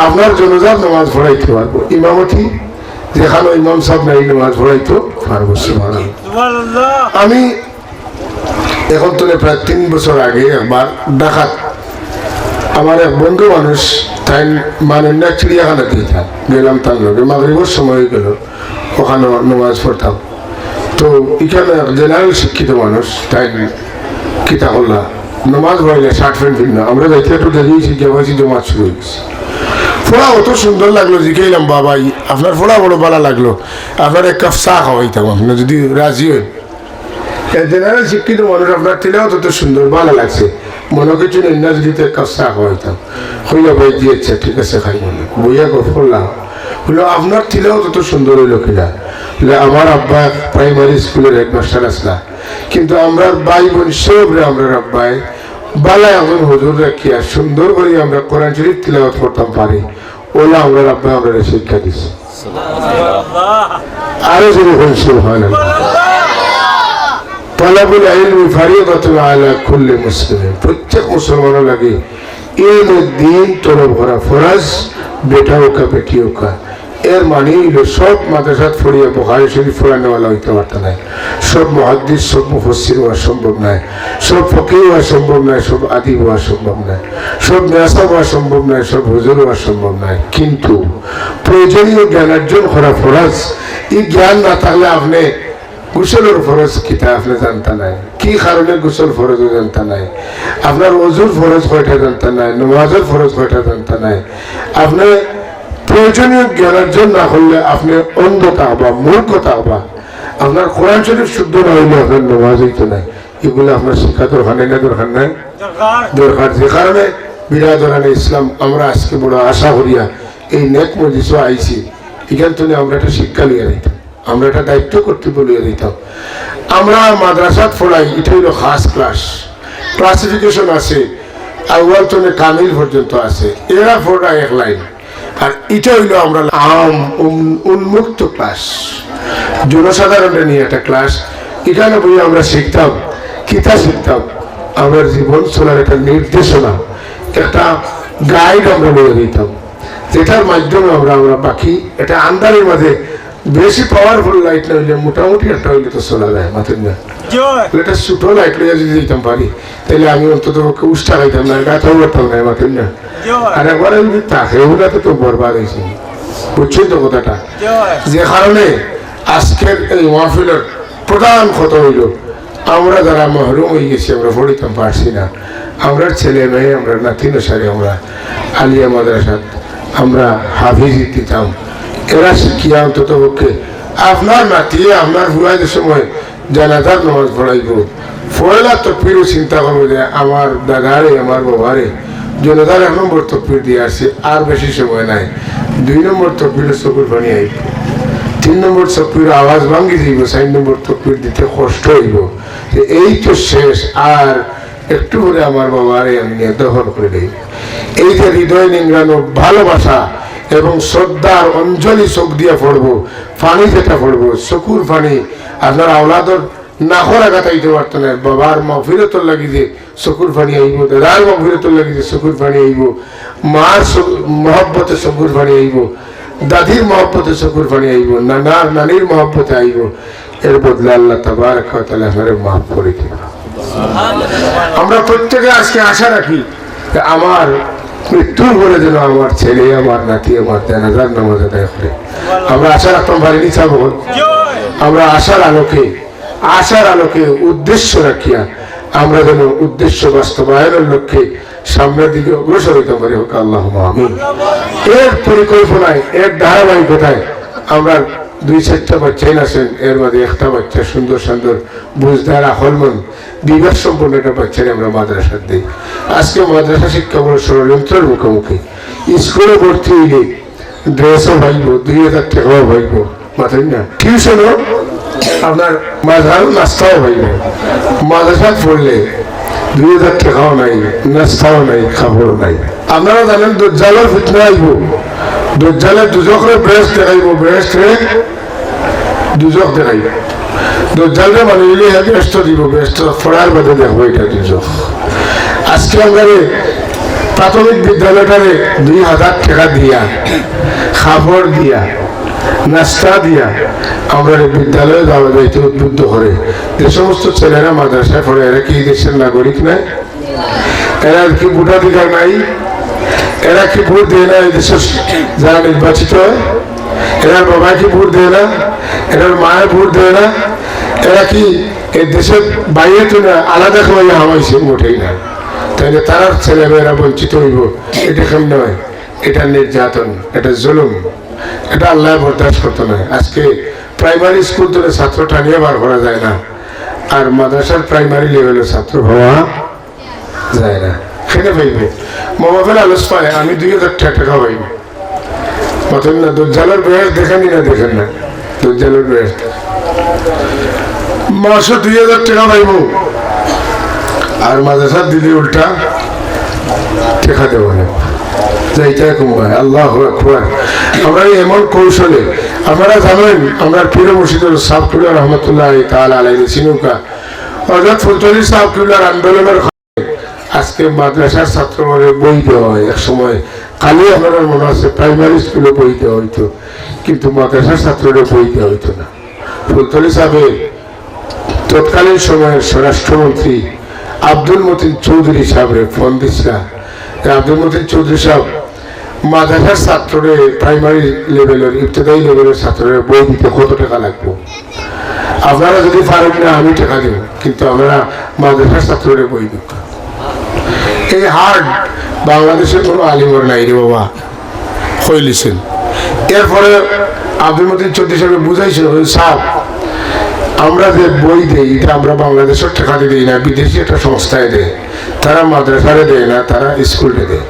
আপনার জনজাত নামাজ পড়াইতে পারবো ইমামতি যেখানে ইমাম সাহেব নাই নামাজ পড়াইতে পারবো আমি এখন তো প্রায় 3 বছর আগে একবার ডাকাত আমার এক বন্ধু মানুষ তাই মানন্যা চিড়িয়াখানা দিয়ে গেলাম তার লোকে মাগরিবের সময় গেল ওখানে নামাজ পড়তাম তো এখানে জেনারেল শিক্ষিত মানুষ তাই কিতা করলা নামাজ পড়াইলে শার্ট প্যান্ট কিনা আমরা যাইতে একটু দেখিয়েছি কেবাইছি জমা শুরু হয়ে গেছি ফোড়া অত সুন্দর লাগলো জিজ্ঞাইলাম বাবা আপনার ফোড়া বড় ভালো লাগলো আপনার এক কাপ চা খাওয়াইতাম আপনার যদি রাজি হন জেনারেল শিক্ষিত মানুষ আপনার তিলেও তত সুন্দর ভালো লাগছে মনে কিছু নেই না যদি এক কাপ চা খাওয়াইতাম হইয়া ভাই দিয়েছে ঠিক আছে খাই মনে বইয়া গল্প করলাম বললো আপনার তিলাও তত সুন্দর হইল কিনা, বলে আমার আব্বা প্রাইমারি স্কুলের হেডমাস্টার আসলা, কিন্তু আমরা ভাই বোন সবরে আমরা আব্বাই বালা এখন হুজুর রাখিয়া সুন্দর করে আমরা কোরআন শরীফ তিলাওয়াত করতাম পারি, ওলা আমরা আব্বা আমরা শিক্ষা দিছি। আরো যেরকম সুবহানাল্লাহ। তালাবুল ইলমি ফারিদাতুন আলা কুল্লি মুসলিমিন, প্রত্যেক মুসলমানের লাগে ইলমে দ্বীন তলব করা ফরজ, বেটা হোক বেটি হোক। এর মানে হইল সব মাদ্রাসাত পড়িয়া বুখারী শরীফ পড়ানোওয়ালা হইতে পারত না, সব মুহাদ্দিস সব মুফাসসির হওয়া সম্ভব নয়, সব ফকিহ হওয়া সম্ভব নয়, সব আদিব হওয়া সম্ভব নয়, সব মেসাব হওয়া সম্ভব নয়, সব হুজুর হওয়া সম্ভব নয়। কিন্তু প্রয়োজনীয় জ্ঞান অর্জন করা ফরজ। এই জ্ঞান না থাকলে আপনি গোসলের ফরজ কিতা আপনি জানতা নাই, কি কারণে গোসল ফরজ জানতা নাই, আপনার ওযুর ফরজ কয়টা জানতা নাই, নামাজের ফরজ কয়টা জানতা নাই। আপনি প্রয়োজনীয় জ্ঞান অর্জন না করলে আপনি অন্ধতা হবা, মূর্খতা হবা। আপনার কোরআন শরীফ শুদ্ধ না হইলে আপনার নামাজ হইতো নাই। এগুলো আপনার শিক্ষা দরকার নেই না, দরকার নাই, দরকার। যে কারণে বিরাদরানে ইসলাম আমরা আজকে বড় আশা করিয়া এই নেক মজলিসে আইছি, এখান থেকে আমরা একটা শিক্ষা লিয়ে দিতাম, আমরা একটা দায়িত্ব করতে বলিয়ে দিতাম। আমরা মাদ্রাসাত পড়াই, এটা হইল খাস ক্লাস, ক্লাসিফিকেশন আছে, আউয়াল থেকে কামিল পর্যন্ত আছে, এরা পড়ায় এক লাইন। আর এটা হইল আমরা আম উন্মুক্ত ক্লাস, জনসাধারণের নিয়ে একটা ক্লাস। এখানে বই আমরা শিখতাম, কিতা শিখতাম, আমরা জীবন চলার একটা নির্দেশনা, একটা গাইড আমরা নিয়ে দিতাম, যেটার মাধ্যমে আমরা বাকি এটা আন্দারের মাঝে বেশি পাওয়ারফুল লাইট না হইলে মোটামুটি একটা হইলে তো চলা যায় মাথের না। এটা ছোটো লাইট লইয়া যদি দিতাম পারি, তাহলে আমি অন্তত উষ্টা খাইতাম না, গাথাও করতাম না মাথের না। আর একবার যদি থাকে ওগুলাতে তো বরবাদ হয়েছে, বুঝছেন তো কথাটা। যে কারণে আজকের এই মাহফিলের প্রধান কথা হইল আমরা যারা মহরুম হয়ে গেছি, আমরা পড়িতাম পারছি না, আমরা ছেলে মেয়ে, আমরা নাতি নসারি, আমরা আলিয়া মাদ্রাসাত আমরা হাফিজি দিতাম, এরা শিখিয়া অন্তত পক্ষে আপনার নাতি আপনার হুয়াইদের সময় জানাজার নামাজ পড়াইব, পড়লা তকবিরও চিন্তা করবো যে আমার দাদারে আমার বাবারে জনতার 1 নম্বর তকবির দিয়ে আসছে, আর বেশি সময় নাই, 2 নম্বর তকবিরের চকুর পানি আইব, 3 নম্বর তকবির আওয়াজ ভাঙ্গি যাইব, 4 নম্বর তকবির দিতে কষ্ট হইব, এই তো শেষ, আর একটু করে আমার বাবারে আমি নিয়ে দখল করে দিই। এই যে হৃদয় নিংড়ানো ভালোবাসা এবং শ্রদ্ধার অঞ্জলি চোখ দিয়ে পড়বো, পানি যেটা পড়বো চকুর পানি, আপনার আওলাদর নাখর আঘাতাইতে পারত না, বাবার মগফিরতর লাগি যে চকুর পানি আইব, দাদার মগফিরতর লাগি যে চকুর পানি আইব, মার মহব্বতে চকুর পানি আইব, দাদির মহব্বতে চকুর পানি আইব, নানার নানির মহব্বতে আইব। এর বদলে আল্লাহ তাবারক ওয়া তাআলা আমাদের মাফ করে দিন। আমরা প্রত্যেকে আজকে আশা রাখি যে আমার মৃত্যুর পরে যেন আমার ছেলে আমার নাতি আমার জানাজার নামাজ আদায় করে। আমরা আশা রাখতাম পারিনি, চাবো আমরা আশার আলোকে উদ্দেশ্য রাখিয়া আমরা যেন উদ্দেশ্য বাস্তবায়নের লক্ষ্যে সামনের দিকে অগ্রসর হইতে পারি, হোক আল্লাহুম্মা আমিন। এর পরিকল্পনায়, এর ধারাবাহিকতায় আমরা 2-4টা বাচ্চাই আছেন, এর মধ্যে একটা বাচ্চা সুন্দর সুন্দর বুঝদার আকলমন বিবেক সম্পন্ন একটা বাচ্চারে আমরা মাদ্রাসা দিই। আজকে মাদ্রাসা শিক্ষা বড় ষড়যন্ত্রের মুখোমুখি। স্কুলে ভর্তি হইলে ড্রেসও ভাইব, 2000 টাকাও ভাইব, মাথায় না টিউশনও আপনার মাঝার নাস্তাও ভাইব। মাদ্রাসা পড়লে 2000 টাকাও নাই, নাস্তাও নাই, খাবারও নাই। আপনারা জানেন দজ্জালের ফিতনা আইব, দজ্জালে দুজকরে ব্রেস্ট দেখাইব, ব্রেস্টে দুজক দেখাইব, দজ্জালরে মানে ব্যস্ত দিব, ব্যস্ত পড়ার বাদে দেখবো এটা দুজক। আজকে আমরা প্রাথমিক বিদ্যালয়টারে 2000 টাকা দিয়া, খাবার দিয়া, নাস্তা দিয়া আমরা বিদ্যালয়ে যাওয়া যাইতে উদ্বুদ্ধ করে। যে সমস্ত ছেলেরা মাদ্রাসায় পড়ে, এরা কি দেশের নাগরিক নাই? এরা কি ভোটাধিকার নাই? এরা কি ভোট দেয় না এই দেশের যারা নির্বাচিত হয়? এরার বাবা কি ভোট দেয় না? এরার মায়ের ভোট দেয় না? এরা কি এই দেশের বাইরে তো না আলাদা খাওয়াই হামাইছে? মোটেই না। তাইলে তার ছেলেমেয়েরা বঞ্চিত হইব, এটা কেমন নয়? এটা নির্যাতন, এটা জুলুম, এটা আল্লাহ বরদাস্ত করতে নয়। আজকে প্রাইমারি স্কুল ধরে ছাত্র টানিয়ে বার করা যায় না, আর মাদ্রাসার প্রাইমারি লেভেলের ছাত্র হওয়া যায় না। খেলে পাইবে মোবাইল আলোচ পায়, আমি 2000 টাকা পাইবে, প্রথম না দজ্জালের বয়স দেখেনি না দেখেন না দজ্জালের বয়স মাসে 2000 টাকা পাইব আর মাদ্রাসা দিদি উল্টা টাকা দেবো না যাইটা কমায় আল্লাহ আকবার আমরা এমন কৌশলে আপনারা জানেন আমরা পীর মুর্শিদুর সাহেব কিবলা রহমতুল্লাহ তাআলা আলাইহি সিনুকা হযরত ফুলতলি সাহেব কিবলার আন্দোলনের আজকে মাদ্রাসার ছাত্রদের বই দেওয়া হয় এক সময় কালি আপনার মনে আছে প্রাইমারি স্কুলে বই দেওয়া হইতো কিন্তু মাদ্রাসার ছাত্রদের বই দেওয়া হইতো না ফুলতলি সাহেবের তৎকালীন সময়ের স্বরাষ্ট্রমন্ত্রী আব্দুল মতিন চৌধুরী সাহেবের ফোন দিচ্ছিলাম আব্দুল মতিন চৌধুরী সাহেব মাদ্রাসার ছাত্রদের প্রাইমারি লেভেলের ইবতদায়ী লেভেলের ছাত্রদের বই দিতে কত টাকা লাগবে আপনারা যদি পারেন না আমি টাকা দেব কিন্তু আমরা মাদ্রাসার ছাত্রদের বই দিব এই হার্ড বাংলাদেশের কোনো আলিমর নাই রে বাবা হইলিছেন এরপরে আব্দুল মতিন চৌধুরী সাহেব বুঝাইছিল সাহেব আমরা যে বই দেই এটা আমরা বাংলাদেশের টাকা দিয়ে দিই না বিদেশি একটা সংস্থায় দেয় তারা মাদ্রাসারে দেয় না তারা স্কুলে দেয়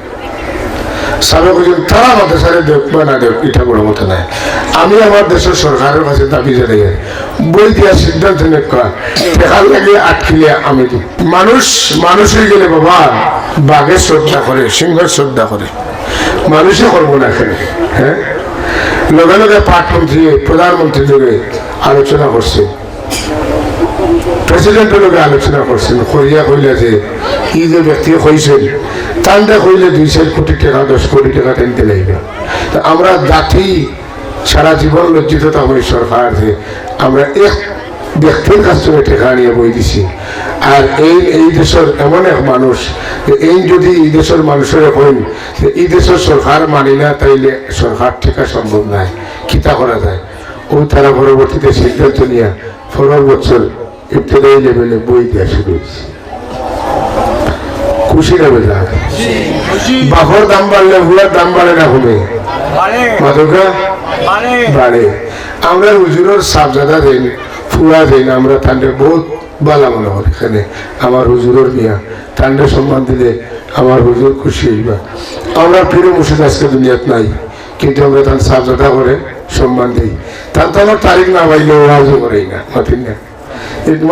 সাবেক তারা মাদ্রাসারে দেখ বা না দেখ এটা বড় মতো নাই আমি আমার দেশের সরকারের কাছে দাবি জানাই বই দেওয়ার সিদ্ধান্ত দেখার লাগে আটকিলে আমি দিই মানুষ হয়ে গেলে বাবা বাঘের শ্রদ্ধা করে সিংহের শ্রদ্ধা করে মানুষই করবো না এখানে হ্যাঁ লগে লগে পাটমন্ত্রী প্রধানমন্ত্রীর লোকে আলোচনা করছে প্রেসিডেন্টের লোকে আলোচনা করছেন করিয়া কইলে যে ই যে ব্যক্তি হয়েছেন তান্ডা কইলে 2 কোটি টাকা 10 কোটি টাকা টেনতে লাগবে তা আমরা জাতি সারা জীবন লজ্জিত আমার সরকার যে আমরা এক ব্যক্তির কাছ থেকে টাকা নিয়ে বই দিছি আর এই দেশের এমন এক মানুষ এই যদি এই দেশের মানুষের হইন এই দেশের সরকার মানি না তাইলে সরকার ঠেকা সম্ভব নয় কিতা করা যায় ও তারা পরবর্তীতে সিদ্ধান্ত নিয়ে 15 বছর ইবতদায়ী লেভেলে বই দেওয়া শুরু হয়েছে খুশি হবে না বাঘর দাম বাড়লে হুয়ার দাম বাড়ে না হবে মাদকা বাড়ে আমরা হুজুরের সাবজাদা দেন ফুয়া দেন আমরা তান্ডে বহুত বালা মনে করি এখানে আমার হুজুরের মিয়া তান্ডে সম্মান দিলে আমার হুজুর খুশি হইবা আমরা পীর মুর্শিদ আজকে দুনিয়াত নাই কিন্তু আমরা তার সাবজাদা করে সম্মান দিই তার তো আমার তারিখ না পাইলে ওয়াজও করেই না মাতিন না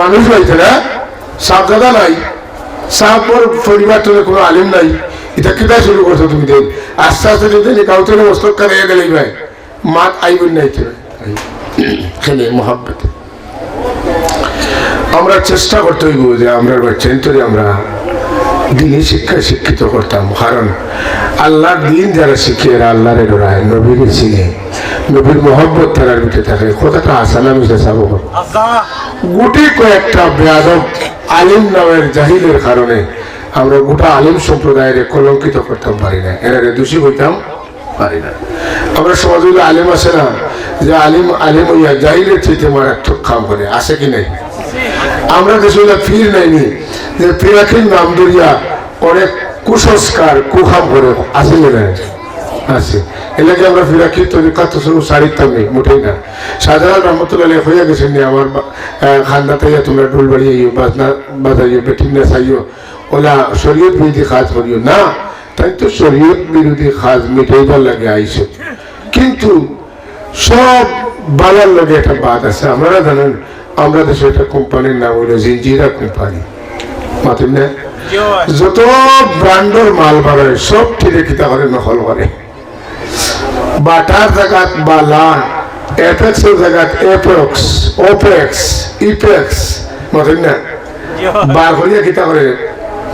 মানুষ হয়েছে না সাবজাদা নাই সাহাবর পরিবার তোর কোনো আলিম নাই এটা কিটা শুরু করছো তুমি দেন আস্তে আস্তে যদি কাউতে মস্তক করে গেলেই ভাই মাত আইবেন নাই তো খেলে মহাব্বত আমরা চেষ্টা করতে হইব যে আমরা বাচ্চান্তরে আমরা দিনই শিক্ষায় শিক্ষিত করতাম কারণ আল্লাহর দিন যারা শিখে এরা আল্লাহরে ডরায় নবীর চিনে নবীর মহব্বত তারার ভিতরে থাকে কথাটা আসানা মিশে চাবো গুটি কয়েকটা বেয়াদব আলিম নামের জাহিলের কারণে আমরা গোটা আলিম সম্প্রদায়ের কলঙ্কিত করতাম পারি না এরা দোষী হইতাম পারি না আমরা সমাজে আলিম আছে না যে আলিম হইয়া জাহিলের চাইতে মারাত্মক কাম করে আছে কি নাই আমরা দেশে ফির নাইনি যে ফিরাকির নাম ধরিয়া অনেক কুসংস্কার কুখাম করে আছে না আছে এলাকে আমরা ফিরাকি তরিকা তো শুধু সারিতাম নেই মোটেই না শাহজালাল রহমতুল্লাহ হইয়া গেছেন নি আমার খান্দাতে তোমরা ঢোল বাড়িয়ে বাজনা বাজাইও বেঠিক না চাইও ওলা শরীয়ত বিরোধী কাজ করিও না তাই তো শরীয়ত বিরোধী কাজ মিটাইবার লাগে আইসো কিন্তু সব বালার লগে একটা বাদ আছে আপনারা জানেন আমরা দেশে একটা কোম্পানির নাম হইল জিঞ্জিরা কোম্পানি মাতিন না যত ব্র্যান্ডের মাল বাড়ায় সব ঠিকে খিতা করে নকল করে বাটার জায়গাত বালা এপেক্সের জায়গাত এপেক্স ওপেক্স ইপেক্স মাতিন না বার করিয়া খিতা করে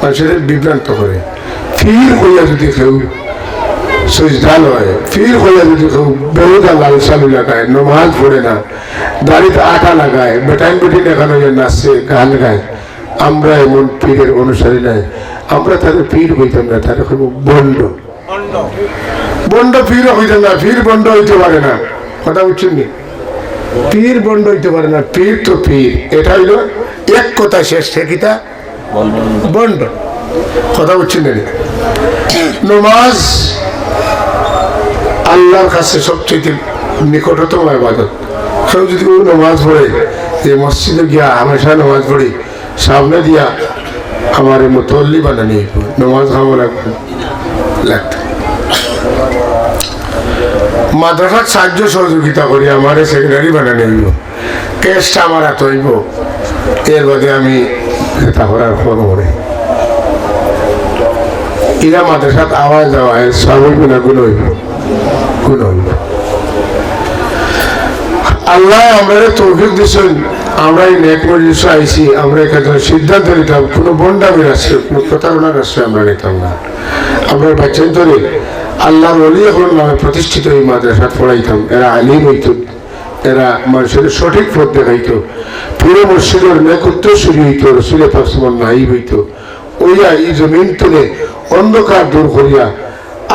মানুষের বিভ্রান্ত করে ফির হইয়া যদি কেউ সুজদাল হয় ফির হইয়া যদি কেউ বেহুদা লাল সালু লাগায় নমাজ পড়ে না দাড়িতে আটা লাগায় বেটাইন বেটি দেখানো যায় নাচে গান গায় আমরা এমন পীরের অনুসারী নাই আমরা তাদের পীর হইতাম না তাদের খুব বন্ড বন্ড পীর হইতাম না পীর বন্ড হইতে পারে না কথা বুঝছেন নি পীর বন্ড হইতে পারে না পীর তো পীর এটা হইল এক কথা শেষ সেকিতা বন্ড কথা বুঝছেন না নমাজ আল্লাহর কাছে সবচেয়ে নিকটতম ইবাদত কেউ যদি নমাজ পড়ে যে মসজিদে গিয়া হামেশা নমাজ পড়ি সামনে দিয়া আমার মুতল্লি বানানি নমাজ খাওয়া লাগতো মাদ্রাসার সাহায্য সহযোগিতা করি আমার সেক্রেটারি বানানো হইব, কেসটা আমার হাত হইব, এর বাদে আমি এটা করার খবরে এরা মাদ্রাসাত আওয়াজ দেওয়ায় সব হইব না, গুণ হইব, গুণ হইব। আল্লাহ আমরা তৌফিক দিচ্ছেন, আমরা এই নেক মজলিসে আইছি, আমরা এখানে সিদ্ধান্ত নিতাম কোনো বন্ডামির আসছে, কোনো প্রতারণার আসছে আমরা নিতাম না। আমরা বাচ্চান্তরে আল্লাহর ওলি এখন নামে প্রতিষ্ঠিত এই মাদ্রাসাত পড়াইতাম। এরা আলিম হইত, এরা মানুষের সঠিক পথ দেখাইত, পুরো মসজিদের নেক উত্তরসূরি হইত, রসুলের পাক সাল্লাল্লাহু আলাইহি ওয়াসাল্লাম হইত। ওইয়া এই জমিন তুলে অন্ধকার দূর করিয়া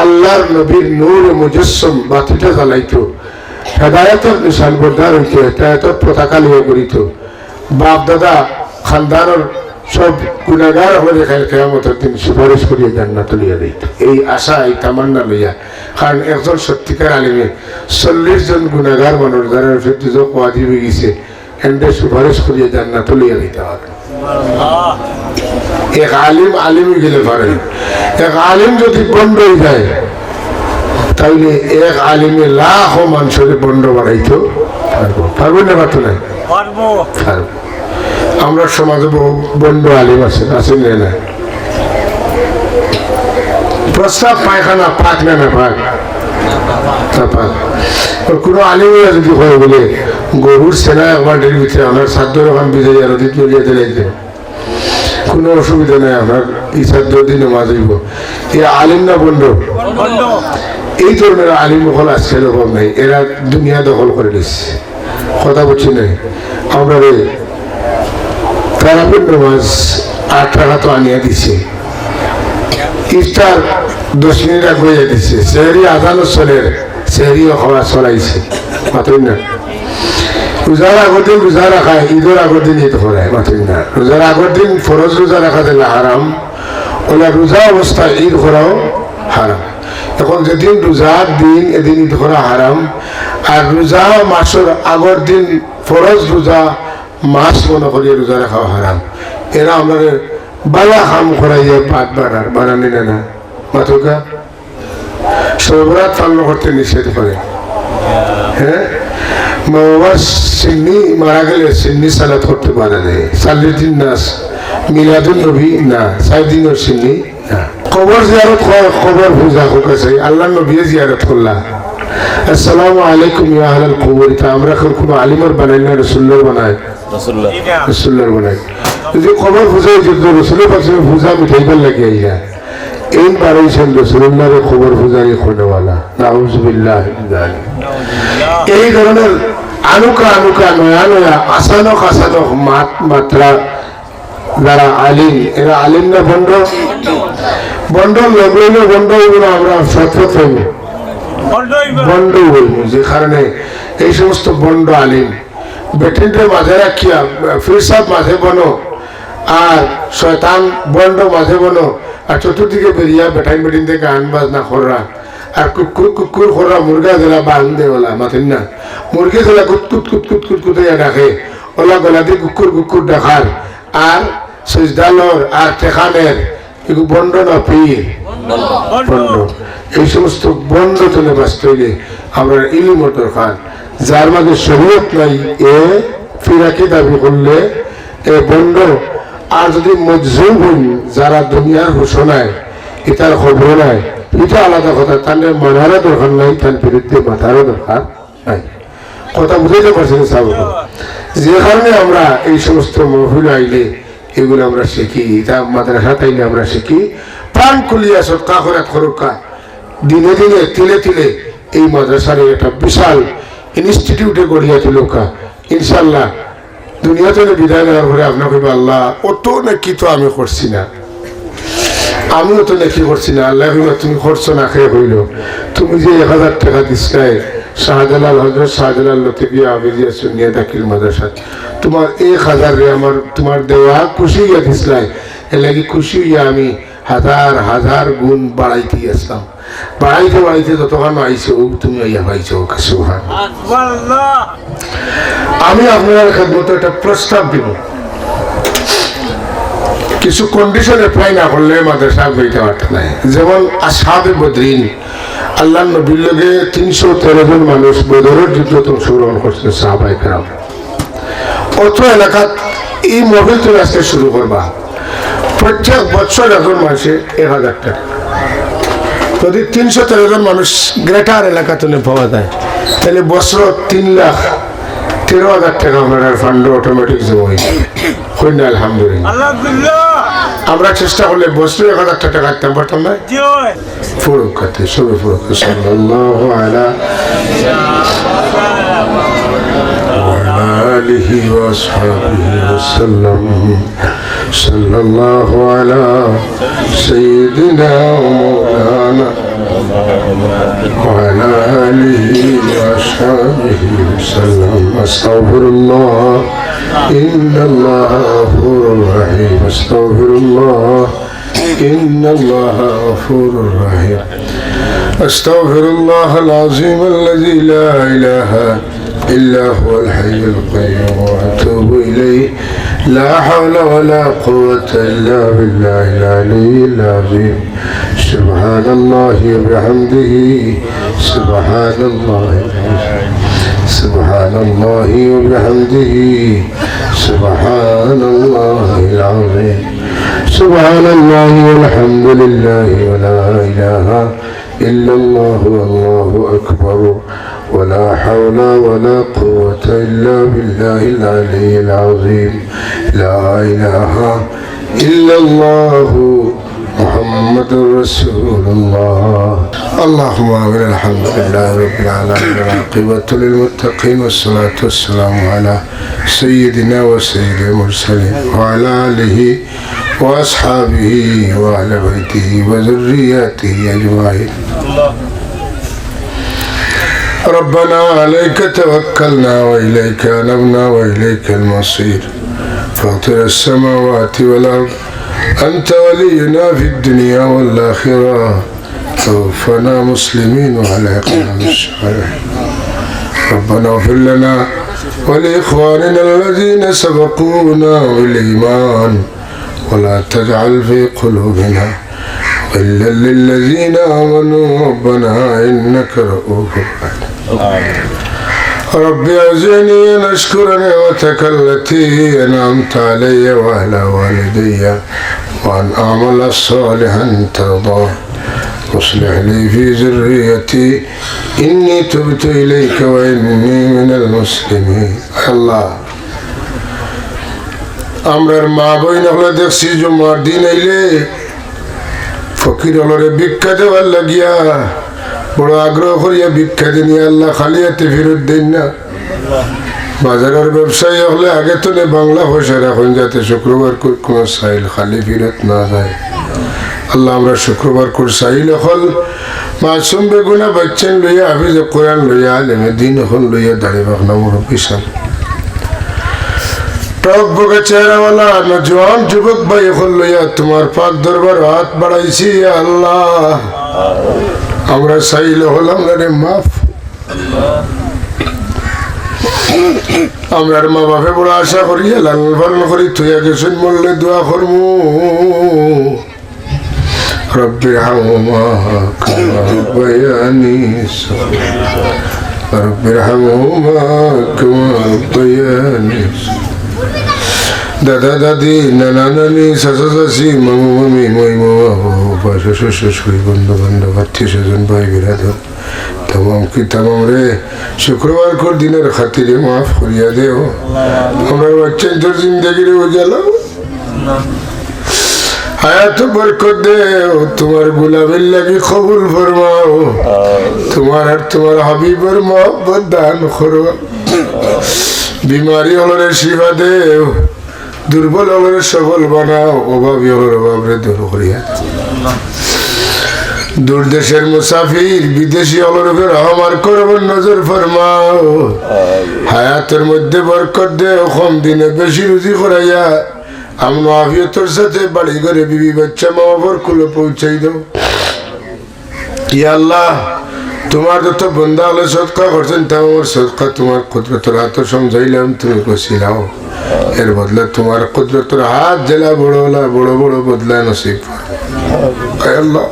আল্লাহর নবীর নূরে মুজাসসাম বাতিটা জ্বালাইত, হেদায়েতের নিশান বরদার হইত, হেদায়েতের পতাকা লিয়ে করিত। বাপ দাদা খানদানের সব গুণাগার হয়ে কিয়ামতের দিন সুপারিশ করিয়া জান্নাত লইয়া দিত। এই আশা, এই তামান্না লইয়া, কারণ একজন সত্যিকার আলিমে 40 জন গুণাগার মানুষ যারা দুজন ওয়াজি হয়ে গেছে এন্ডে সুপারিশ করিয়া জান্নাত লইয়া দিতে হবে। এক আলিম আলিমই গেলে পারে, এক আলিম যদি বন্ধ হয়ে যায় তাহলে এক আলিমে লাখ মানুষের বন্ধ বাড়াইতে পারবো, পারবো না? পারতো না, পারবো। আমরা সমাজে বন্ধ আলিম আছেন, আছেন না? প্রস্তাব পায়খানা পাক না, না পাক, পাক। কোনো আলিমরা যদি হয় বলে গরুর সেনা একবার ডের ভিতরে আমার সাদ্য ওখান বিজয় আর অধিক জড়িয়ে দিলে কোনো অসুবিধা নেই, আপনার এই সাদ্য দিন নামাজ হইব। এই আলিম না বন্ধ, এই ধরনের আলিম হল আসছে এরকম নেই, এরা দুনিয়া দখল করে দিচ্ছে। কথা বলছি নাই, আমরা তারাবির নামাজ 8 টাকা তো আনিয়া দিছে, ইফতার 10 মিনিট আগে দিছে, সেহরি আজানো চলে, সেহরিও খাওয়া চলাইছে, মাতুই না। রোজার আগর দিন রোজা রাখায়, ঈদের আগর দিন ঈদ করায়, মাতুই না। রোজার আগর দিন ফরজ রোজা রাখা দিলে হারাম, ওলা রোজা অবস্থায় ঈদ করাও হারাম। এখন যেদিন রোজার দিন এদিন ঈদ করা হারাম, আর রোজা মাসের আগর দিন ফরজ রোজা মাস মনে করিয়ে রোজা রাখাও হারাম। এরা আমাদের বালা কাম করাইয়ে পাত বানানি না, মাতুকা সবরাত পালন করতে নিষেধ করে। হ্যাঁ, মা বাবার সিন্নি মারা গেলে সিন্নি সালাত করতে পারে না, 40 দিন না মিলাদুন নবী না, 4 দিনের সিন্নি না। কবর জিয়ারত হয়, কবর পূজা কাছে আল্লাহ নবী জিয়ারত করলা, আসসালামু আলাইকুম ইয়া আহলাল কবর। তা আমরা কোনো আলিমর বানাই না, রাসূলুল্লাহ বানায়, রাসূলুল্লাহ বানায়। যদি কবর পূজা যদি রাসূলের পাশে পূজা মিঠাইবার লাগে আইয়া এই বারইছেন রাসূলুল্লাহর কবর পূজারি খোনেওয়ালা, নাউযুবিল্লাহ মিন যালিক। এই ধরনের আনুকা আনুকা নয়া নয়া আসানক আসানক মাত্রা যারা আলিম, এরা আলিম না বন্ড, বন্ড লগইলে বন্ড হইব না, আমরা সৎপথ হইব, বন্ড হইব। যে কারণে এই সমস্ত বন্ড আলিম বেটিনদের মাঝে রাখিয়া ফিরসাদ মাঝে বনো আর শয়তান বন্ড মাঝে বনো, আর চতুর্দিকে বেরিয়া বেটাইন বেটিন থেকে গান বাজনা খররা, আর কুকুর কুকুর খররা মুরগা জেলা বান্ধে ওলা, মাথেন না মুরগি জেলা কুতকুত কুতকুত কুতকুতাইয়া ডাকে, ওলা গলা দিয়ে কুকুর কুকুর ডাকার, আর সজদালর আর টেকানের এগুলো বন্ড না পীর বন্ড। এই সমস্ত বন্ড তুলে বাঁচতে হইলে আমরা ইলমের দরকার। যার মাঝে শরীয়ত নাই এ ফিরাকি দাবি করলে এ বন্ড। আর যদি মজজুব হইন যারা দুনিয়ার ঘোষণায় এটার খবর নাই, এটা আলাদা কথা, তাহলে মানারও দরকার নাই, তার বিরুদ্ধে মাথারও দরকার নাই। কথা বুঝাইতে পারছেন সাহেব? যে কারণে আমরা এই সমস্ত মহফিল আইলে এগুলো আমরা শিখি, এটা মাদ্রাসাতে আইলে আমরা শিখি। প্রাণ খুলিয়া সৎকা করে খরকা দিনে দিনে তিলে তিলে এই মাদ্রাসার একটা বিশাল ইনস্টিটিউটে গড়িয়া তুলকা। ইনশাল্লাহ দুনিয়াতে বিদায় নেওয়ার পরে আপনার কইব আল্লাহ অত নাকি তো আমি করছি না, আমিও তো নাকি করছি না। আল্লাহ কইব তুমি করছো না খেয়ে হইল, তুমি যে 1000 টাকা দিসলাই শাহজালাল হজরত শাহজালাল লতিফিয়া আবিদিয়া সুন্নিয়া দাখিল মাদ্রাসা, তোমার 1000 রে আমার তোমার দেওয়া খুশি হইয়া দিসলাই, এর লাগি খুশি হইয়া আমি হাজার হাজার গুণ বাড়াইতে আসলাম। বাড়াইতে বাড়াইতে যতক্ষণ আইছো তুমি আইয়া পাইছো। সুবহানাল্লাহ। আমি আপনার খেদমতে একটা প্রস্তাব দিব, কিছু কন্ডিশন অ্যাপ্লাই না করলে মাদ্রাসা হইতে পারত নাই। যেমন আসহাবে বদরিন আল্লাহ নবীর লগে 313 জন মানুষ বদরের যুদ্ধে অংশগ্রহণ করছেন সাহাবায়ে কেরাম। অত এলাকাত এই মহফিল তুমি আজকে শুরু করবা, প্রত্যেক বছর এখন মাসে 1000 টাকা। যদি 313 জন মানুষ গ্রেটার এলাকাতে পাওয়া যায় তাহলে বছর 3,13,000 টাকা আপনার ফান্ড অটোমেটিক জমা হয়ে যাবে। আলহামদুলিল্লাহ আমরা চেষ্টা করলে বছরে 1000 টাকা কাটতে পারতাম না। ফুরুক কাটে সবে ফুরুক সাল্লাল্লাহু আলা آله وأصحابه وسلم صلى الله على سيدنا ومولانا وعلى آله وأصحابه وسلم أستغفر الله إن الله غفور رحيم أستغفر الله إن الله غفور رحيم أستغفر الله العظيم الذي لا إله إلا هو الحي القيوم وأتوب إليه لا حول ولا قوة إلا بالله العلي العظيم سبحان الله وبحمده سبحان الله سبحان الله وبحمده سبحان الله العظيم سبحان الله والحمد لله ولا إله إلا الله والله أكبر ولا حول ولا قوة إلا بالله العلي العظيم لا إله إلا الله محمد رسول الله اللهم آمين الحمد لله رب العالمين والعاقبة للمتقين والصلاة والسلام على سيدنا وسيد المرسلين وعلى آله وأصحابه وأهل بيته وذرياته أجمعين ربنا عليك توكلنا وإليك أنبنا وإليك المصير فاطر السماوات والأرض أنت ولينا في الدنيا والآخرة توفنا مسلمين وألحقنا بالصالحين ربنا اغفر لنا ولإخواننا الذين سبقونا بالإيمان ولا تجعل في قلوبنا غلا للذين آمنوا ربنا إنك رؤوف رحيم ربي أوزعني أن أشكر نعمتك التي أنعمت علي وعلى والدي وأن أعمل صالحا ترضاه واصلح لي في ذريتي إني تبت إليك وإني من المسلمين الله আমরার মা বই নহলে দেখছি জুমার দিন আইলে ফকির হলরে ভিক্ষা দেওয়ার লাগিয়া বড় আগ্রহ করিয়া ভিক্ষা দিন আল্লাহ খালি হাতে ফেরত দেন না। বাজারের ব্যবসায়ী হলে আগে তো বাংলা পয়সা রাখুন যাতে শুক্রবার কোনো সাইল খালি ফেরত না যায়। আল্লাহ আমরা শুক্রবার করে সাইল হল মাসুম বেগুনা বাচ্চেন লইয়া হাফিজ কোরআন লইয়া আলেমে দিন হল লইয়া দাঁড়িয়ে বাখনা মুরব্বী সাল টক বকে চেহারাওয়ালা নজওয়ান যুবক ভাই হল লইয়া তোমার পাক দরবার হাত বাড়াইছি আল্লাহ আমরা চাইলে হলাম রে মাফ। আমরা মা বাপে বড় আশা করি লালন পালন করি তুই গেছেন বললে দোয়া করমু রব্বির হামহুমা কামা রাব্বায়ানি সগীরা রব্বির হামহুমা কামা রাব্বায়ানি দাদা দাদি নানা নানি চাচা চাচি মামু মামি মই মামা বাবা শ্বশুর শ্বশুর বন্ধু বান্ধব আত্মীয় স্বজন ভাই বিরাধর তাম কি তাম রে শুক্রবার কর দিনের খাতিরে মাফ করিয়া দেও আমার বাচ্চা তোর জিন্দগিরে উজালো হায়াত বরকত দেও তোমার গোলামের লাগি কবুল ফরমাও তোমার আর তোমার হাবিবের মহব্বত দান করো বিমারি হলরে শিফা দেও দুর্বল হলরে সবল বানাও অভাবী হলর অভাবরে দূর করিয়া দূর দেশের মুসাফির বিদেশি হলর উপর রহমার করবেন নজর ফরমাও হায়াতের মধ্যে বরকত দেও কম দিনে বেশি রুজি করাইয়া আমন আফিয়তর সাথে বাড়ি ঘরে বিবি বাচ্চা মা বাবার কুলে পৌঁছাই দাও ইয়া আল্লাহ তোমার যত বন্দা হলে সদকা করছেন তা আমার সদকা তোমার কুদরতের হাত সমঝাইলাম তুমি কছিলাও এর বদলে তোমার কুদরতের হাত জেলা বড় হলা বড় বড় বদলা নসিব আল্লাহ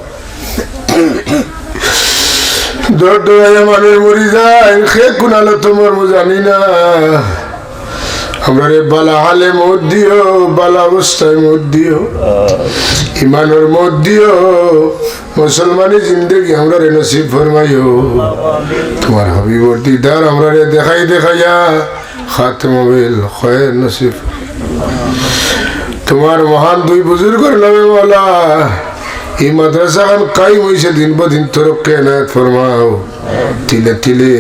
দৌড় দৌড়াইয়া মানুষ মরি যায় খে কুনালো তোমার জানি না আমরা রে বালা হালে মত দিও বালা অবস্থায় মত দিও ইমানের মত দিও মুসলমানি জিন্দগি আমরা রে নসিব ফরমাইও তোমার হাবিবর দিদার আমরা রে দেখাই দেখাইয়া খাতম বিল খৈর নসিব তোমার মহান দুই বুজুর্গের নামে মাওলা এই মাদ্রাসা খান কায়েম হইছে দিন ব দিন তরক্কি এনায়েত ফরমাও তিলে তিলে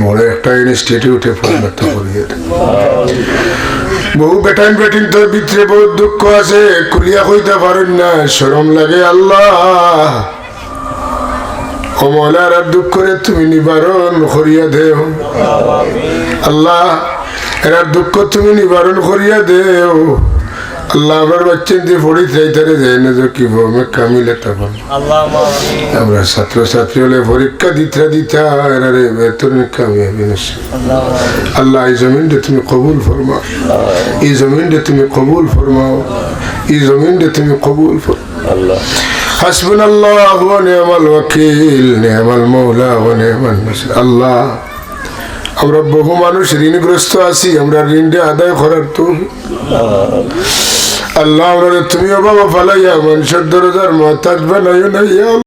বড় একটা ইনস্টিটিউটে পরিণত করিয়ে দাও বহু বেটাইন বেটিন তোর ভিতরে বহুত দুঃখ আছে কুলিয়া কইতে পারেন না শরম লাগে আল্লাহ ও মওলার দুঃখ করে তুমি নিবারণ করিয়া দেও আল্লাহ এর দুঃখ তুমি নিবারণ করিয়া দেও আল্লাহ আমার বাচ্চা দিয়ে পড়ি চাইতারে যায় না যে কি ভূমে কামিলে তখন আমরা ছাত্র ছাত্রী হলে পরীক্ষা দিতা এরা রে বেতন কামিয়াবি নিশ্চয় আল্লাহ এই জমিনটা তুমি কবুল ফরমাও এই জমিনটা তুমি কবুল ফরমাও এই জমিনটা তুমি কবুল ফরমাও হাসবুনাল্লাহু ওয়া নি'মাল ওয়াকিল নি'মাল মাওলা ওয়া নি'মান নাসির আল্লাহ আমরা বহু মানুষ ঋণগ্রস্ত আছি আমরা ঋণটা আদায় করার তো আল্লাহ আমরা তুমি বাবা ফালাইয়া মানুষের দরজার মহতাজ বানাইও না